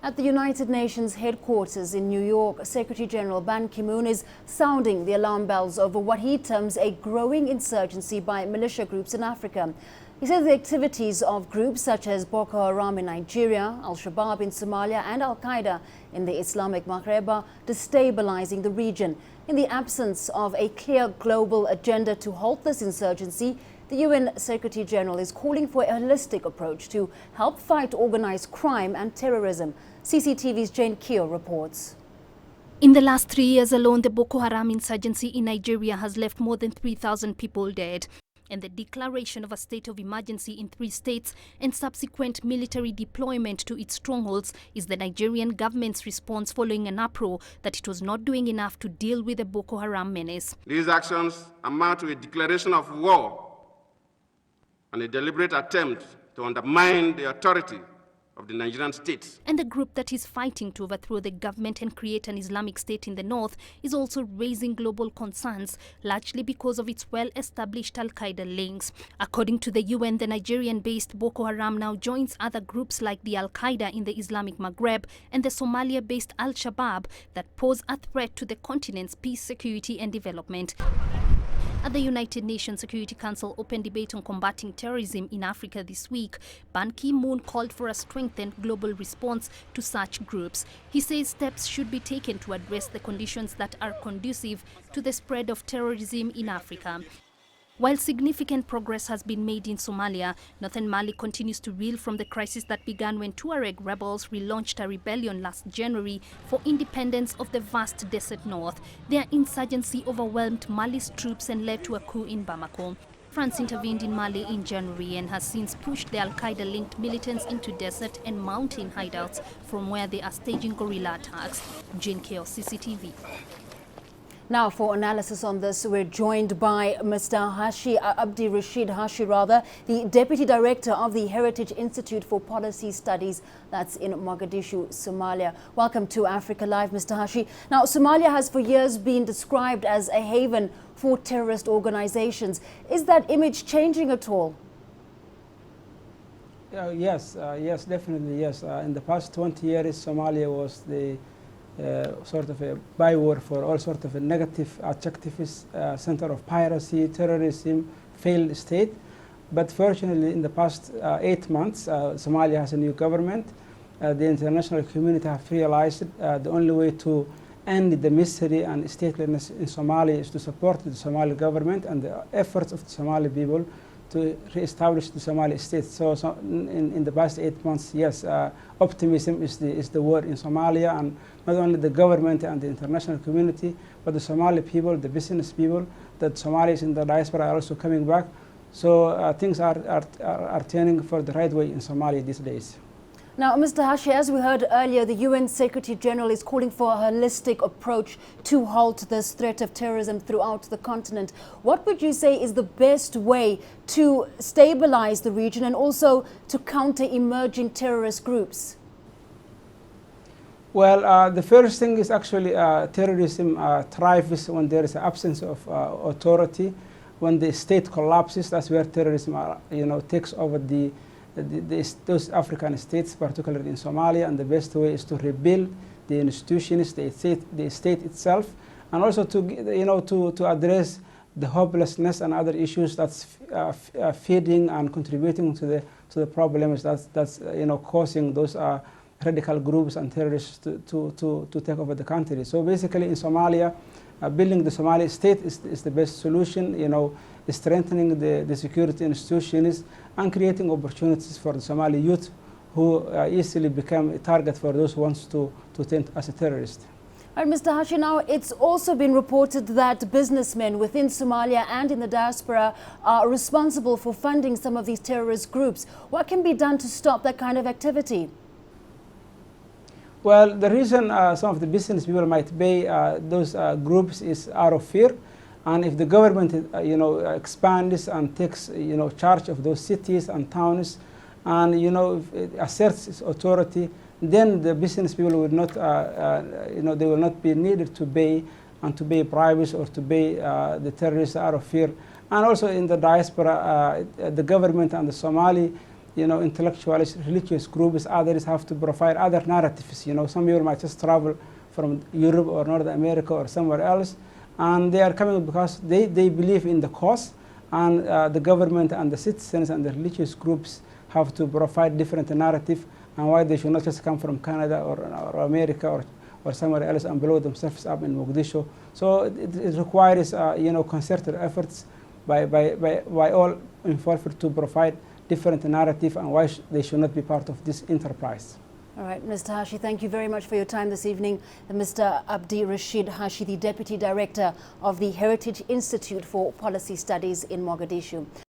At the United Nations headquarters in New York, Secretary General Ban Ki-moon is sounding the alarm bells over what he terms a growing insurgency by militia groups in Africa. He says the activities of groups such as Boko Haram in Nigeria, Al-shabaab in Somalia and Al-Qaeda in the Islamic Maghreb are destabilizing the region. In the absence of a clear global agenda to halt this insurgency, the UN Secretary General is calling for a holistic approach to help fight organized crime and terrorism. CCTV's Jane Keo reports. In the last 3 years alone, the Boko Haram insurgency in Nigeria has left more than 3,000 people dead. And the declaration of a state of emergency in 3 states and subsequent military deployment to its strongholds is the Nigerian government's response following an uproar that it was not doing enough to deal with the Boko Haram menace. These actions amount to a declaration of war and a deliberate attempt to undermine the authority of the Nigerian state. And the group that is fighting to overthrow the government and create an Islamic state in the north is also raising global concerns, largely because of its well-established Al-Qaeda links. According to the UN, the Nigerian-based Boko Haram now joins other groups like the Al-Qaeda in the Islamic Maghreb and the Somalia-based Al-shabaab that pose a threat to the continent's peace, security and development. At the United Nations Security Council open debate on combating terrorism in Africa this week, Ban Ki-moon called for a strengthened global response to such groups. He says steps should be taken to address the conditions that are conducive to the spread of terrorism in Africa. While significant progress has been made in Somalia, northern Mali continues to reel from the crisis that began when Tuareg rebels relaunched a rebellion last January for independence of the vast desert north. Their insurgency overwhelmed Mali's troops and led to a coup in Bamako. France intervened in Mali in January and has since pushed the Al-Qaeda-linked militants into desert and mountain hideouts from where they are staging guerrilla attacks. Jane Keo, CCTV. Now, for analysis on this, we're joined by Mr. Abdi Rashid Hashi, the Deputy Director of the Heritage Institute for Policy Studies, that's in Mogadishu, Somalia. Welcome to Africa Live, Mr. Hashi. Now, Somalia has for years been described as a haven for terrorist organizations. Is that image changing at all? Yes, definitely, yes. In the past 20 years, Somalia was the sort of a byword for all sorts of negative adjectives, center of piracy, terrorism, failed state. But fortunately, in the past 8 months, Somalia has a new government. The international community have realized the only way to end the misery and statelessness in Somalia is to support the Somali government and the efforts of the Somali people to re-establish the Somali state. So in the past 8 months, yes, optimism is the word in Somalia, and not only the government and the international community, but the Somali people, the business people, that Somalis in the diaspora are also coming back. So things are turning for the right way in Somalia these days. Now, Mr. Hashi, as we heard earlier, the UN Secretary General is calling for a holistic approach to halt this threat of terrorism throughout the continent. What would you say is the best way to stabilize the region and also to counter emerging terrorist groups? Well, the first thing is actually terrorism thrives when there is an absence of authority. When the state collapses, that's where terrorism takes over those African states, particularly in Somalia, and the best way is to rebuild the institutions, the state itself, and also to address the hopelessness and other issues that's feeding and contributing to the problems that's causing those radical groups and terrorists to take over the country. So basically, in Somalia, building the Somali state is the best solution. Strengthening the security institutions and creating opportunities for the Somali youth who easily become a target for those who want to turn as a terrorist. All right, Mr. Hashi, now it's also been reported that businessmen within Somalia and in the diaspora are responsible for funding some of these terrorist groups. What can be done to stop that kind of activity? Well, the reason some of the business people might pay those groups is out of fear. And if the government, expands and takes, charge of those cities and towns, and if it asserts its authority, then the business people will not, they will not be needed to pay and to pay bribes or to pay the terrorists out of fear. And also in the diaspora, the government and the Somali intellectuals, religious groups, others have to provide other narratives. Some people might just travel from Europe or North America or somewhere else, and they are coming because they believe in the cause, and the government and the citizens and the religious groups have to provide different narrative, and why they should not just come from Canada or America or somewhere else and blow themselves up in Mogadishu. So it requires concerted efforts by all involved to provide different narrative and why they should not be part of this enterprise. All right, Mr. Hashi, thank you very much for your time this evening. Mr. Abdi Rashid Hashi, the Deputy Director of the Heritage Institute for Policy Studies in Mogadishu.